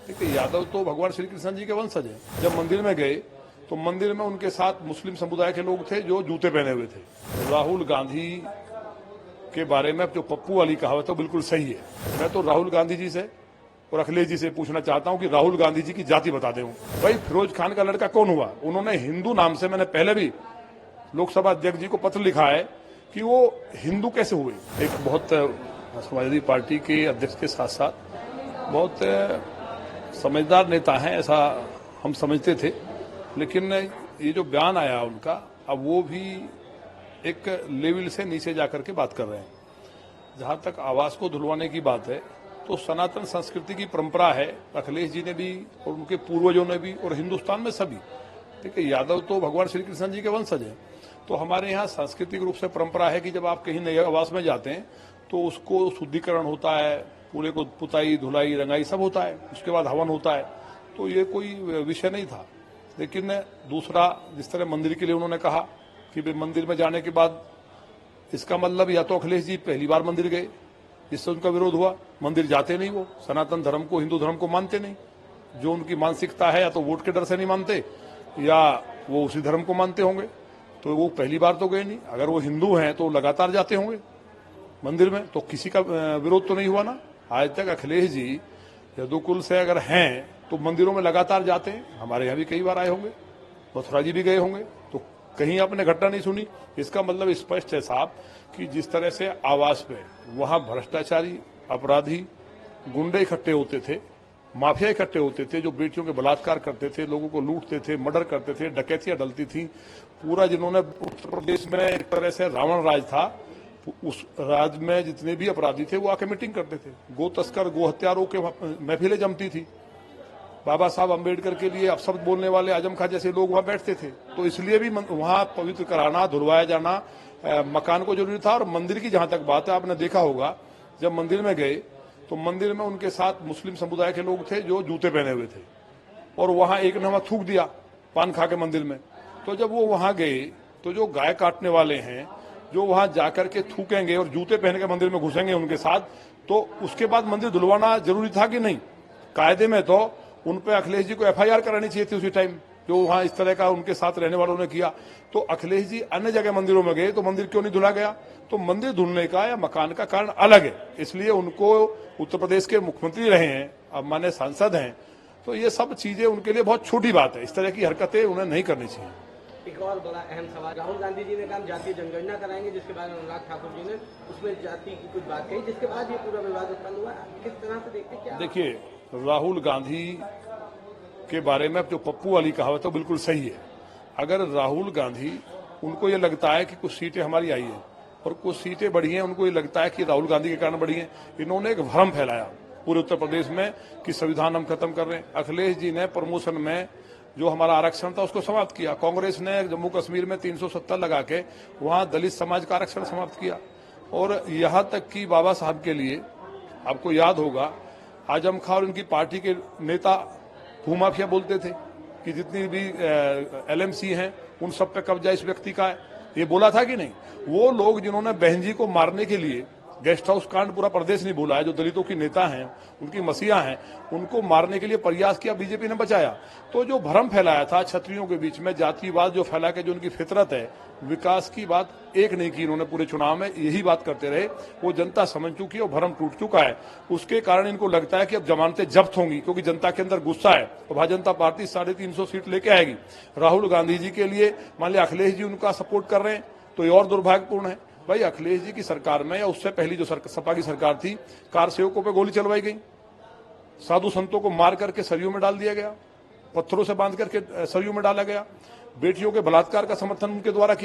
देखिए, यादव तो भगवान श्री कृष्ण जी के वंशज हैं। जब मंदिर में गए तो मंदिर में उनके साथ मुस्लिम समुदाय के लोग थे जो जूते पहने हुए थे। राहुल गांधी के बारे में जो पप्पू वाली कहावत है बिल्कुल सही है। मैं तो राहुल गांधी जी से और अखिलेश जी से पूछना चाहता हूं कि राहुल गांधी जी की जाति बता दें। भाई, फिरोज खान का लड़का कौन हुआ? उन्होंने हिंदू नाम से, मैंने पहले भी लोकसभा अध्यक्ष जी को पत्र लिखा है कि वो हिंदू कैसे हुए। एक बहुत समाजवादी पार्टी के अध्यक्ष के साथ साथ बहुत समझदार नेता हैं, ऐसा हम समझते थे, लेकिन ये जो बयान आया उनका, अब वो भी एक लेवल से नीचे जाकर के बात कर रहे हैं। जहां तक आवास को धुलवाने की बात है तो सनातन संस्कृति की परंपरा है, अखिलेश जी ने भी और उनके पूर्वजों ने भी और हिंदुस्तान में सभी। देखिए, यादव तो भगवान श्री कृष्ण जी के वंशज हैं, तो हमारे यहाँ सांस्कृतिक रूप से परंपरा है कि जब आप कहीं नए आवास में जाते हैं तो उसको शुद्धिकरण होता है, पूरे को पुताई धुलाई रंगाई सब होता है, उसके बाद हवन होता है। तो ये कोई विषय नहीं था। लेकिन दूसरा, जिस तरह मंदिर के लिए उन्होंने कहा कि मंदिर में जाने के बाद, इसका मतलब या तो अखिलेश जी पहली बार मंदिर गए जिससे उनका विरोध हुआ, मंदिर जाते नहीं, वो सनातन धर्म को, हिंदू धर्म को मानते नहीं। जो उनकी मानसिकता है, या तो वोट के डर से नहीं मानते या वो उसी धर्म को मानते होंगे, तो वो पहली बार तो गए नहीं। अगर वो हिंदू हैं तो लगातार जाते होंगे मंदिर में, तो किसी का विरोध तो नहीं हुआ ना। आज तक अखिलेश जी यदुकुल से अगर हैं तो मंदिरों में लगातार जाते हैं। हमारे यहाँ भी कई बार आए होंगे, मथुरा जी भी गए होंगे, तो कहीं आपने घटना नहीं सुनी। इसका मतलब स्पष्ट है साहब कि जिस तरह से आवास पे वहां भ्रष्टाचारी, अपराधी, गुंडे इकट्ठे होते थे, माफिया इकट्ठे होते थे, जो बेटियों के बलात्कार करते थे, लोगों को लूटते थे, मर्डर करते थे, डकैतियां डलती थी। पूरा जिन्होंने उत्तर प्रदेश में एक तरह से रावण राज था, उस राज में जितने भी अपराधी थे वो आके मीटिंग करते थे। गो तस्कर, गो हत्यारों के महफिलें जमती थी। बाबा साहब अम्बेडकर के लिए अपशब्द बोलने वाले आजम खां जैसे लोग वहां बैठते थे। तो इसलिए भी वहां पवित्र कराना, धुलवाया जाना मकान को जरूरी था। और मंदिर की जहां तक बात है, आपने देखा होगा जब मंदिर में गए तो मंदिर में उनके साथ मुस्लिम समुदाय के लोग थे जो जूते पहने हुए थे, और वहां एक ने वहां थूक दिया पान खा के मंदिर में। तो जब वो वहां गए तो जो गाय काटने वाले हैं, जो वहां जाकर के थूकेंगे और जूते पहन के मंदिर में घुसेंगे उनके साथ, तो उसके बाद मंदिर धुलवाना जरूरी था कि नहीं? कायदे में तो उन पे अखिलेश जी को एफआईआर करानी चाहिए थी उसी टाइम, जो वहां इस तरह का उनके साथ रहने वालों ने किया। तो अखिलेश जी अन्य जगह मंदिरों में गए तो मंदिर क्यों नहीं धुला गया? तो मंदिर धुलने का या मकान का कारण अलग है, इसलिए उनको उत्तर प्रदेश के मुख्यमंत्री रहे हैं, अब माने सांसद हैं, तो ये सब चीजें उनके लिए बहुत छोटी बात है। इस तरह की हरकतें उन्हें नहीं करनी चाहिए। एक और बड़ा अहम सवाल, राहुल गांधी जी ने कहा जातीय जनगणना कराएंगे, जिसके बाद अनुराग ठाकुर जी ने उसमें जाति की कुछ बात कही, जिसके बाद ये पूरा विवाद उत्पन्न हुआ। किस तरह से देखते क्या? देखिए, राहुल गांधी के बारे में जो पप्पू वाली कहावत है बिल्कुल सही है। अगर राहुल गांधी, उनको ये लगता है कि कुछ सीटें हमारी आई हैं और कुछ सीटें बढ़ी हैं, उनको ये लगता है कि राहुल गांधी के कारण बढ़ी हैं। इन्होंने एक भ्रम फैलाया पूरे उत्तर प्रदेश में कि संविधान हम खत्म कर रहे हैं। अखिलेश जी ने प्रमोशन में जो हमारा आरक्षण था उसको समाप्त किया। कांग्रेस ने जम्मू कश्मीर में 370 लगा के वहां दलित समाज का आरक्षण समाप्त किया। और यहां तक कि बाबा साहब के लिए, आपको याद होगा, आजम खां और उनकी पार्टी के नेता भूमाफिया बोलते थे कि जितनी भी एलएमसी हैं उन सब पे कब्जा इस व्यक्ति का है। ये बोला था कि नहीं? वो लोग जिन्होंने बहन जी को मारने के लिए, गेस्ट हाउस कांड पूरा प्रदेश नहीं बोला है, जो दलितों की नेता हैं, उनकी मसीहा हैं, उनको मारने के लिए प्रयास किया, बीजेपी ने बचाया। तो जो भ्रम फैलाया था क्षत्रियों के बीच में, जातिवाद जो फैला के, जो उनकी फितरत है, विकास की बात एक नहीं की इन्होंने पूरे चुनाव में, यही बात करते रहे। वो जनता समझ चुकी है और भ्रम टूट चुका है। उसके कारण इनको लगता है कि अब जमानतें जब्त होंगी, क्योंकि जनता के अंदर गुस्सा है और भारतीय जनता पार्टी 350 सीट लेके आएगी। राहुल गांधी जी के लिए मान लिया अखिलेश जी उनका सपोर्ट कर रहे हैं तो ये और दुर्भाग्यपूर्ण है। भाई, अखिलेश जी की सरकार में या उससे पहली जो सपा की सरकार थी, कार सेवकों पे गोली चलवाई गई, साधु संतों को मार करके सरयू में डाल दिया गया, पत्थरों से बांध करके सरयू में डाला गया, बेटियों के बलात्कार का समर्थन उनके द्वारा किया